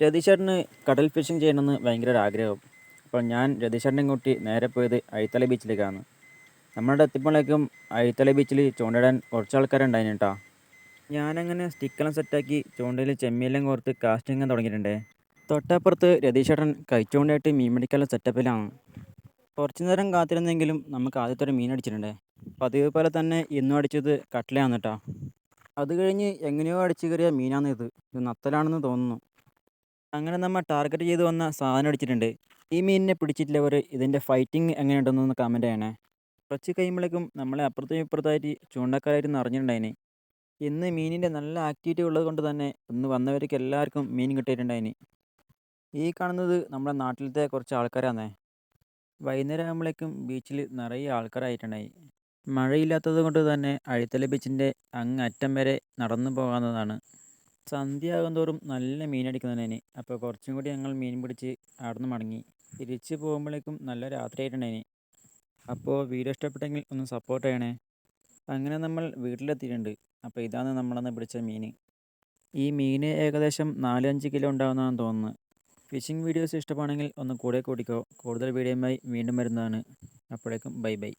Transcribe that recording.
രതീഷേട്ടന് കടൽ ഫിഷിംഗ് ചെയ്യണമെന്ന് ഭയങ്കര ഒരു ആഗ്രഹം. അപ്പോൾ ഞാൻ രതീഷേട്ടനെയും കൂട്ടി നേരെ പോയത് അയിത്തല ബീച്ചിലേക്കാണ്. നമ്മുടെ എത്തിയപ്പോഴേക്കും അയിത്തല ബീച്ചിൽ ചൂണ്ടയിടാൻ കുറച്ച് ആൾക്കാരുണ്ടായിന് കേട്ടോ. ഞാനങ്ങനെ സ്റ്റിക്കെല്ലാം സെറ്റാക്കി ചൂണ്ടയിൽ ചെമ്മീനെല്ലാം കോർത്ത് കാസ്റ്റിംഗ് തുടങ്ങിയിട്ടുണ്ടേ. തൊട്ടപ്പുറത്ത് രതീഷേട്ടൻ കൈച്ചൂണ്ടയായിട്ട് മീൻ പിടിക്കാനുള്ള സെറ്റപ്പിലാണ്. കുറച്ച് നേരം കാത്തിരുന്നെങ്കിലും നമുക്ക് ആദ്യത്തെ ഒരു മീൻ അടിച്ചിട്ടുണ്ടേ. പതിവ് പോലെ തന്നെ ഇന്നും അടിച്ചത് കട്ട്ലയാണ് കേട്ടോ. അത് കഴിഞ്ഞ് എങ്ങനെയോ അടിച്ചു കയറിയ മീനാണ് ഇത് നത്തലാണെന്ന് തോന്നുന്നു. അങ്ങനെ നമ്മൾ ടാർഗറ്റ് ചെയ്ത് വന്ന സാധനം അടിച്ചിട്ടുണ്ട്. ഈ മീനിനെ പിടിച്ചിട്ടില്ലവർ ഇതിൻ്റെ ഫൈറ്റിംഗ് എങ്ങനെയുണ്ടെന്നൊന്ന് കമൻറ്റ് ചെയ്യണേ. കുറച്ച് കഴിയുമ്പോഴേക്കും നമ്മളെ അപ്പുറത്തും ഇപ്പുറത്തായിട്ട് ചൂണ്ടക്കാരായിട്ട് നിറഞ്ഞിട്ടുണ്ടായിന്. ഇന്ന് മീനിൻ്റെ നല്ല ആക്ടിവിറ്റി ഉള്ളത് കൊണ്ട് തന്നെ ഇന്ന് വന്നവർക്ക് എല്ലാവർക്കും മീൻ കിട്ടിയിട്ടുണ്ടായിന്. ഈ കാണുന്നത് നമ്മുടെ നാട്ടിലത്തെ കുറച്ച് ആൾക്കാരാണേ. വൈകുന്നേരം ആകുമ്പോഴേക്കും ബീച്ചിൽ നിറയെ ആൾക്കാരായിട്ടുണ്ടായി. മഴയില്ലാത്തത് കൊണ്ട് തന്നെ അഴിത്തല ബീച്ചിൻ്റെ അങ്ങ് അറ്റം വരെ നടന്നു പോകാവുന്നതാണ്. സന്ധ്യ ആകുന്തോറും നല്ല മീനടിക്കുന്നതിന്. അപ്പോൾ കുറച്ചും കൂടി ഞങ്ങൾ മീൻ പിടിച്ച് അവിടുന്ന് മടങ്ങി. തിരിച്ച് പോകുമ്പോഴേക്കും നല്ല രാത്രിയായിട്ടുണ്ടായിന്. അപ്പോൾ വീഡിയോ ഇഷ്ടപ്പെട്ടെങ്കിൽ ഒന്ന് സപ്പോർട്ട് ചെയ്യണേ. അങ്ങനെ നമ്മൾ വീട്ടിലെത്തിയിട്ടുണ്ട്. അപ്പോൾ ഇതാണ് നമ്മളന്ന് പിടിച്ച മീൻ. ഈ മീൻ ഏകദേശം 4-5 കിലോ ഉണ്ടാകുന്നതാണെന്ന് തോന്നുന്നു. ഫിഷിംഗ് വീഡിയോസ് ഇഷ്ടമാണെങ്കിൽ ഒന്ന് കൂടെ കൂടിക്കോ. കൂടുതൽ വീഡിയോയുമായി വീണ്ടും വരുന്നതാണ്. അപ്പോഴേക്കും ബൈ ബൈ.